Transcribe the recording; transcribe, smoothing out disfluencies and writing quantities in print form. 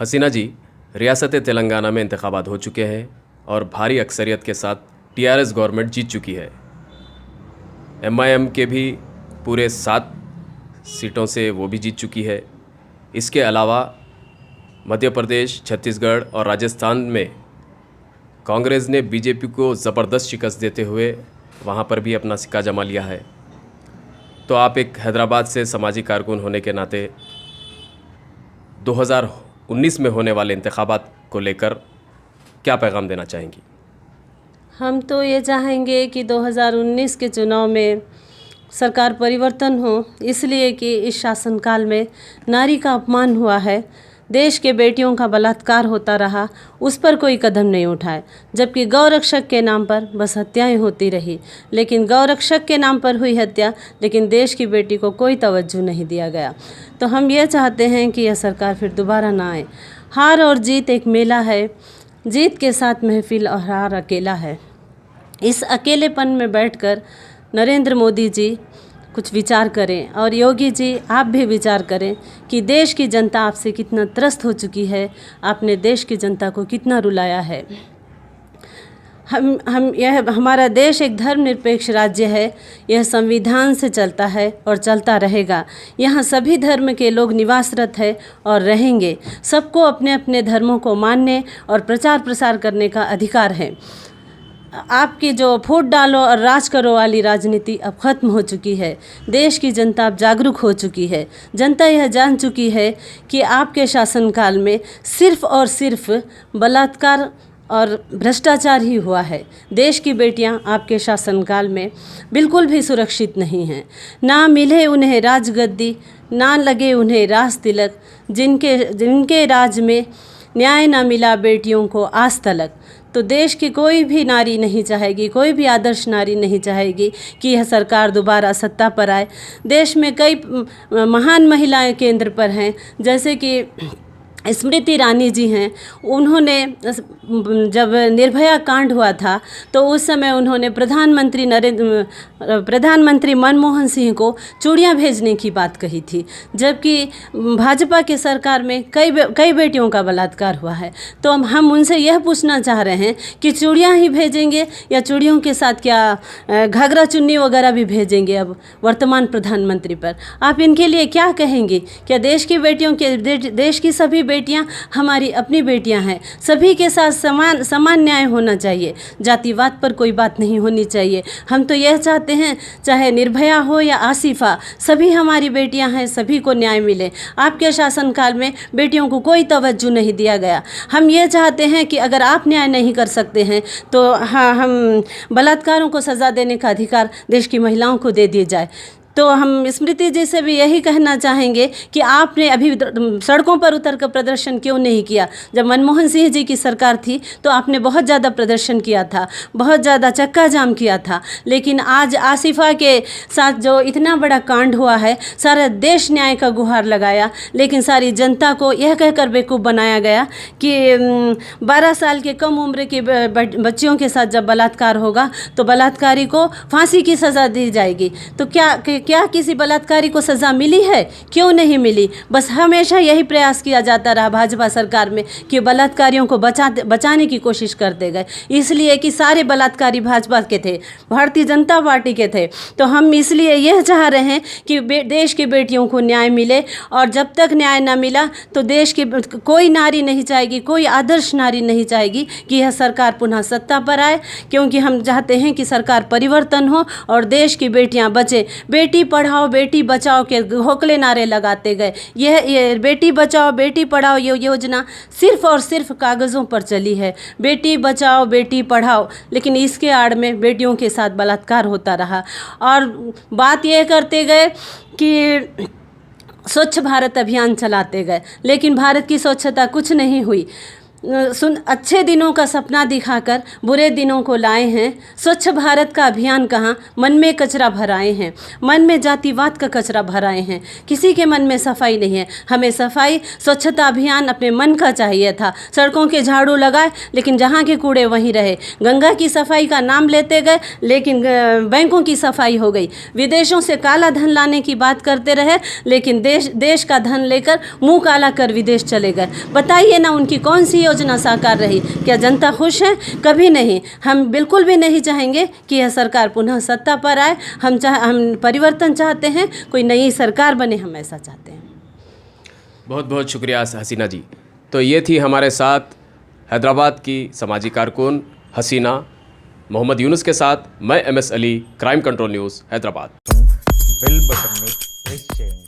हसीना जी, रियासत तेलंगाना में इंतखाबात हो चुके हैं और भारी अक्सरियत के साथ टीआरएस गवर्नमेंट जीत चुकी है। एमआईएम के भी पूरे 7 सीटों से वो भी जीत चुकी है। इसके अलावा मध्य प्रदेश, छत्तीसगढ़ और राजस्थान में कांग्रेस ने बीजेपी को ज़बरदस्त शिकस्त देते हुए वहाँ पर भी अपना सिक्का जमा लिया है। तो आप एक हैदराबाद से सामाजिक कारकुन होने के नाते 2019 में होने वाले इंतखाबात को लेकर क्या पैगाम देना चाहेंगी? हम तो ये चाहेंगे कि 2019 के चुनाव में सरकार परिवर्तन हो, इसलिए कि इस शासनकाल में नारी का अपमान हुआ है, देश के बेटियों का बलात्कार होता रहा, उस पर कोई कदम नहीं उठाए, जबकि गौरक्षक के नाम पर बस हत्याएं होती रही। लेकिन गौरक्षक के नाम पर हुई हत्या, लेकिन देश की बेटी को कोई तवज्जो नहीं दिया गया। तो हम ये चाहते हैं कि यह सरकार फिर दोबारा ना आए। हार और जीत एक मेला है, जीत के साथ महफिल और हार अकेला है। इस अकेलेपन में बैठकर नरेंद्र मोदी जी कुछ विचार करें और योगी जी आप भी विचार करें कि देश की जनता आपसे कितना त्रस्त हो चुकी है, आपने देश की जनता को कितना रुलाया है। हमारा देश एक धर्मनिरपेक्ष राज्य है, यह संविधान से चलता है और चलता रहेगा। यहाँ सभी धर्म के लोग निवासरत है और रहेंगे। सबको अपने अपने धर्मों को मानने और प्रचार प्रसार करने का अधिकार है। आपकी जो फूट डालो और राज करो वाली राजनीति अब ख़त्म हो चुकी है। देश की जनता अब जागरूक हो चुकी है। जनता यह जान चुकी है कि आपके शासनकाल में सिर्फ़ और सिर्फ बलात्कार और भ्रष्टाचार ही हुआ है। देश की बेटियां आपके शासनकाल में बिल्कुल भी सुरक्षित नहीं हैं। ना मिले उन्हें राजगद्दी, ना लगे उन्हें राज तिलक, जिनके राज में न्याय ना मिला बेटियों को आज तलक। तो देश की कोई भी नारी नहीं चाहेगी, कोई भी आदर्श नारी नहीं चाहेगी कि यह सरकार दोबारा सत्ता पर आए। देश में कई महान महिलाएं केंद्र पर हैं, जैसे कि स्मृति ईरानी जी हैं। उन्होंने जब निर्भया कांड हुआ था तो उस समय उन्होंने प्रधानमंत्री मनमोहन सिंह को चूड़ियाँ भेजने की बात कही थी, जबकि भाजपा के सरकार में कई बेटियों का बलात्कार हुआ है। तो हम उनसे यह पूछना चाह रहे हैं कि चूड़ियाँ ही भेजेंगे या चूड़ियों के साथ क्या घाघरा चुन्नी वगैरह भी भेजेंगे अब वर्तमान प्रधानमंत्री पर? आप इनके लिए क्या कहेंगे? क्या देश की बेटियों के देश की सभी बेटियां हमारी अपनी बेटियां हैं। सभी के साथ समान न्याय होना चाहिए, जातिवाद पर कोई बात नहीं होनी चाहिए। हम तो यह चाहते हैं, चाहे निर्भया हो या आसिफा, सभी हमारी बेटियां हैं, सभी को न्याय मिले। आपके शासनकाल में बेटियों को कोई तवज्जो नहीं दिया गया। हम ये चाहते हैं कि अगर आप न्याय नहीं कर सकते हैं तो हाँ, हम बलात्कारों को सज़ा देने का अधिकार देश की महिलाओं को दे दिया जाए। तो हम स्मृति जी से भी यही कहना चाहेंगे कि आपने अभी सड़कों पर उतर कर प्रदर्शन क्यों नहीं किया? जब मनमोहन सिंह जी की सरकार थी तो आपने बहुत ज़्यादा प्रदर्शन किया था, बहुत ज़्यादा चक्का जाम किया था। लेकिन आज आसिफा के साथ जो इतना बड़ा कांड हुआ है, सारा देश न्याय का गुहार लगाया, लेकिन सारी जनता को यह कहकर बेवकूफ़ बनाया गया कि 12 साल के कम उम्र की बच्चियों के साथ जब बलात्कार होगा तो बलात्कारी को फांसी की सज़ा दी जाएगी। तो क्या किसी बलात्कारी को सज़ा मिली है? क्यों नहीं मिली? बस हमेशा यही प्रयास किया जाता रहा भाजपा सरकार में कि बलात्कारियों को बचाने की कोशिश करते गए, इसलिए कि सारे बलात्कारी भाजपा के थे, भारतीय जनता पार्टी के थे। तो हम इसलिए यह चाह रहे हैं कि देश की बेटियों को न्याय मिले, और जब तक न्याय न मिला तो देश की कोई नारी नहीं चाहेगी, कोई आदर्श नारी नहीं चाहेगी कि यह सरकार पुनः सत्ता पर आए, क्योंकि हम चाहते हैं कि सरकार परिवर्तन हो और देश की बेटियां बचे। बेटी पढ़ाओ बेटी बचाओ के घोखले नारे लगाते गए। यह बेटी बचाओ बेटी पढ़ाओ ये योजना सिर्फ और सिर्फ कागज़ों पर चली है। बेटी बचाओ बेटी पढ़ाओ, लेकिन इसके आड़ में बेटियों के साथ बलात्कार होता रहा। और बात यह करते गए कि स्वच्छ भारत अभियान चलाते गए, लेकिन भारत की स्वच्छता कुछ नहीं हुई। अच्छे दिनों का सपना दिखाकर बुरे दिनों को लाए हैं। स्वच्छ भारत का अभियान कहाँ, मन में कचरा भराए हैं, मन में जातिवाद का कचरा भराए हैं। किसी के मन में सफाई नहीं है। हमें सफाई स्वच्छता अभियान अपने मन का चाहिए था। सड़कों के झाड़ू लगाए लेकिन जहाँ के कूड़े वहीं रहे। गंगा की सफाई का नाम लेते गए लेकिन बैंकों की सफाई हो गई। विदेशों से काला धन लाने की बात करते रहे लेकिन देश का धन लेकर मुंह काला कर विदेश चले गए। बताइए ना, उनकी कौन सी योजना साकार रही? क्या जनता खुश है? कभी नहीं। हम बिल्कुल भी नहीं चाहेंगे कि यह सरकार पुनः सत्ता पर आए। हम परिवर्तन चाहते हैं, कोई नई सरकार बने, हम ऐसा चाहते हैं। बहुत बहुत शुक्रिया हसीना जी। तो ये थी हमारे साथ हैदराबाद की सामाजिक कारकुन हसीना। मोहम्मद यूनुस के साथ मैं MS अली, crime control news Hyderabad. Bell button में प्रेस చేయండి।